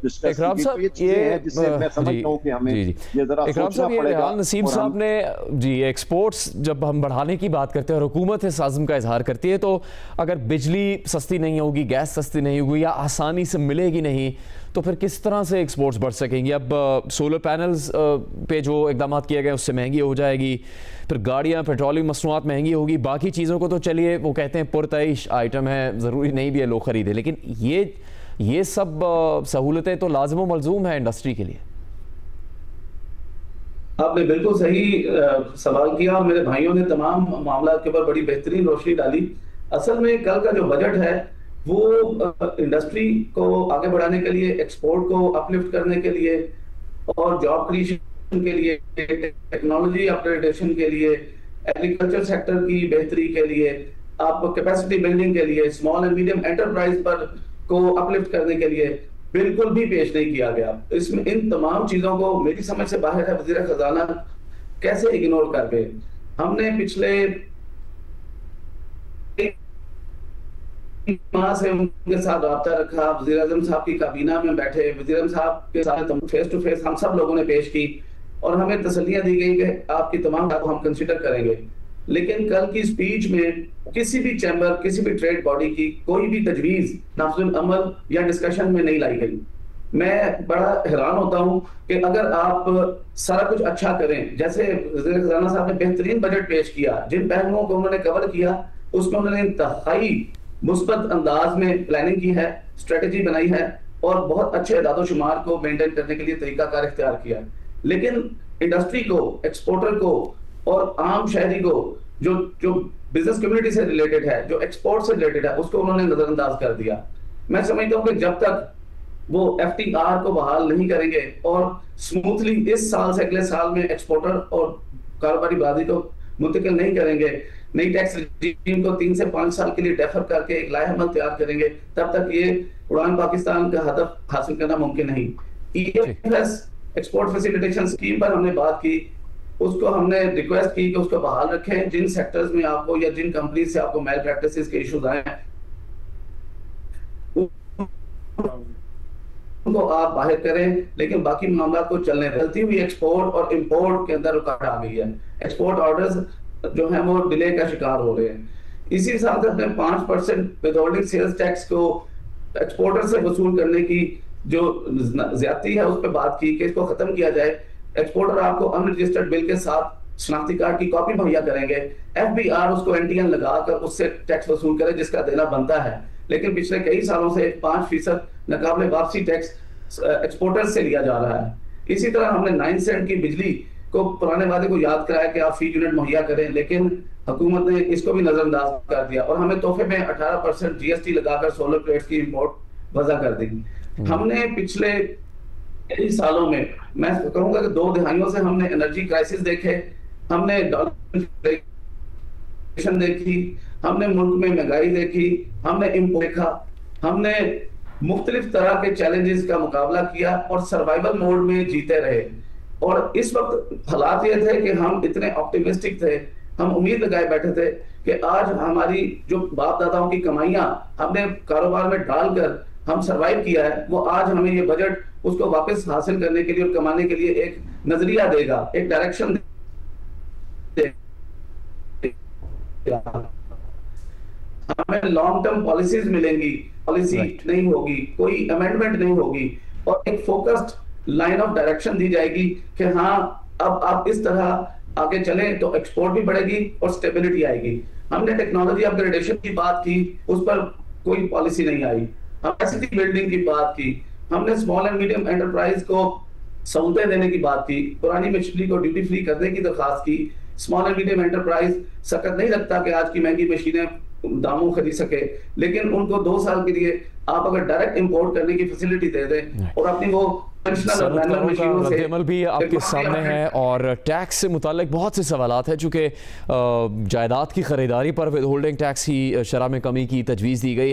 Discuss की इकराम गई। तो ये साहब चीजें हैं जिससे मैं समझता हूँ कि हमें जी जी ये जरा इकराम सोचना साहब, ये पड़ेगा। रेहान नसीम और साहब हम ने जी एक्सपोर्ट्स जब हम बढ़ाने की बात करते हैं और हुकूमत इस आज़म का इजहार करती है, तो अगर बिजली सस्ती नहीं होगी, गैस सस्ती नहीं होगी या आसानी से मिलेगी नहीं, तो फिर किस तरह से एक्सपोर्ट्स बढ़ सकेंगी। अब सोलर पैनल्स पे जो इकदाम किए गए उससे महंगी हो जाएगी, फिर गाड़ियाँ पेट्रोलियम मसनूआत महंगी होगी, बाकी चीज़ों को तो चलिए वो कहते हैं पुरतईश आइटम है, ज़रूरी नहीं भी है लोग ख़रीदें, लेकिन ये सब सहूलतें तो लाज़िम व मलज़ूम है इंडस्ट्री के लिए। आपने बिल्कुल सही सवाल किया और मेरे भाइयों ने तमाम मामला के ऊपर बड़ी बेहतरीन रोशनी डाली। असल में कल का जो बजट है वो इंडस्ट्री को आगे बढ़ाने के लिए, एक्सपोर्ट को अपलिफ्ट करने के लिए और जॉब क्रिएशन के लिए, टेक्नोलॉजी अपग्रेडेशन के लिए, एग्रीकल्चर सेक्टर की बेहतरी के लिए, आप कैपेसिटी बिल्डिंग के लिए, स्मॉल एंड मीडियम एंटरप्राइज पर को अपलिफ्ट करने के लिए बिल्कुल भी पेश नहीं किया गया। इसमें इन तमाम चीजों को मेरी समझ से बाहर है वजीर खजाना कैसे इग्नोर कर गए। हमने पिछले माह से उनके साथ रब्ता रखा, वजीर आजम साहब की काबीना में बैठे, वजीर आजम साहब के साथ फेस टू फेस हम सब लोगों ने पेश की और हमें तसल्लियां दी गई कि आपकी तमाम बातों को हम कंसिडर करेंगे। लेकिन कल की स्पीच में किसी भी चैम्बर, किसी भी ट्रेड बॉडी की कोई भी तजवीज नाफिजुल अमल या डिस्कशन में नहीं लाई गई। मैं बड़ा हैरान होता हूं कि अगर आप सारा कुछ अच्छा करें, जैसे वज़ीर खजाना साहब ने बेहतरीन बजट पेश किया, जिन पहलुओं को उन्होंने कवर किया उसमें उन्होंने इंतहाई मुस्बत अंदाज में प्लानिंग की है, स्ट्रेटेजी बनाई है और बहुत अच्छे इदाद-ओ-शुमार को मेंटेन करने के लिए तरीकाकार इख्तियार किया। लेकिन इंडस्ट्री को, एक्सपोर्टर को और आम शहरी को जो जो बिजनेस कम्युनिटी से रिलेटेड है, जो एक्सपोर्ट से रिलेटेड है, उसको उन्होंने नजरअंदाज कर दिया। मैं समझता हूं कि जब तक वो एफटीआर को बहाल नहीं करेंगे और स्मूथली इस साल से अगले साल में एक्सपोर्टर और कारोबारी बरादरी को मुंतकिल नहीं करेंगे, नई टैक्स रजीम को 3 से 5 साल के लिए डेफर करके एक लाएहमल तैयार करेंगे, तब तक ये उड़ान पाकिस्तान का हदफ हासिल करना मुमकिन नहीं। ईएफएस एक्सपोर्ट फैसिलिटेशन स्कीम पर हमने बात की, उसको हमने रिक्वेस्ट की कि उसको बहाल रखें। जिन सेक्टर्स में आपको या जिन कंपनी से आपको मेल प्रैक्टिसेस के इश्यूज आए हैं उनको आप बाहर करें, लेकिन बाकी मामला को चलने दें। चलती हुई एक्सपोर्ट और इंपोर्ट के अंदर रुकावट आ गई है, एक्सपोर्ट ऑर्डर्स जो हैं वो डिले का शिकार हो रहे हैं। इसी साथ अपने 5% विदहोल्डिंग सेल्स टैक्स को एक्सपोर्टर से वसूल करने की जो ज्यादती है उस पर बात की कि इसको खत्म किया जाए। एक्सपोर्टर आपको अनरजिस्टर्ड बिल के साथ शनाख्ती कार्ड की कॉपी मुहैया करेंगे, एफबीआर उसको एनटीएन लगाकर उससे टैक्स वसूल करे जिसका देना बनता है। लेकिन पिछले कई सालों से 5% नाकाबिले वापसी टैक्स एक्सपोर्टर्स से लिया जा रहा है। इसी तरह हमने 9 सेंट की बिजली को पुराने वादे को याद कराया कि आप फी यूनिट मुहैया करें, लेकिन हुकूमत ने इसको भी नजरअंदाज कर दिया और हमें तोहफे में 18% जीएसटी लगाकर सोलर प्लेट्स की इंपोर्ट वजह कर दी। हमने पिछले कई सालों में, मैं कहूंगा कि 2 दहाइयों से हमने एनर्जी क्राइसिस देखे, हमने डॉलर देखी, हमने मुल्क में महंगाई देखी, हमने इम्पोर्ट देखा, हमने मुख्तलिफ तरह के चैलेंजेस का मुकाबला किया और सर्वाइवल मोड में जीते रहे। और इस वक्त हालात ये थे कि हम इतने ऑप्टिमिस्टिक थे, हम उम्मीद लगाए बैठे थे कि आज हमारी जो बाप दादाओं की कमाइयां हमने कारोबार में डालकर हम सरवाइव किया है, वो आज हमें ये बजट उसको वापस हासिल करने के लिए और कमाने के लिए एक नजरिया देगा, एक डायरेक्शन देगा। हमें लॉन्ग टर्म पॉलिसीज मिलेंगी, पॉलिसी नहीं होगी, कोई अमेंडमेंट नहीं होगी और एक फोकस्ड लाइन ऑफ डायरेक्शन दी जाएगी कि हाँ अब आप इस तरह आगे चलें तो एक्सपोर्ट भी बढ़ेगी और स्टेबिलिटी आएगी। हमने टेक्नोलॉजी अपग्रेडेशन की बात की, उस पर कोई पॉलिसी नहीं आई। हम कैपेसिटी बिल्डिंग की बात की, हमने स्मॉल एंड मीडियम एंटरप्राइज को सहूलतें देने की बात की, पुरानी मशीनरी को ड्यूटी फ्री करने की दरखास्त की। स्मॉल एंड मीडियम एंटरप्राइज सकत नहीं लगता कि आज की महंगी मशीनें दामों खरीद सके, लेकिन उनको 2 साल के लिए आप अगर डायरेक्ट इंपोर्ट करनी की फैसिलिटी दे दें और अपनी वो अमल भी आपके सामने है और टैक्स से मुतालिक बहुत से सवालात हैं। चूँकि जायदाद की खरीदारी पर विद होल्डिंग टैक्स की शरह में कमी की तजवीज़ दी गई।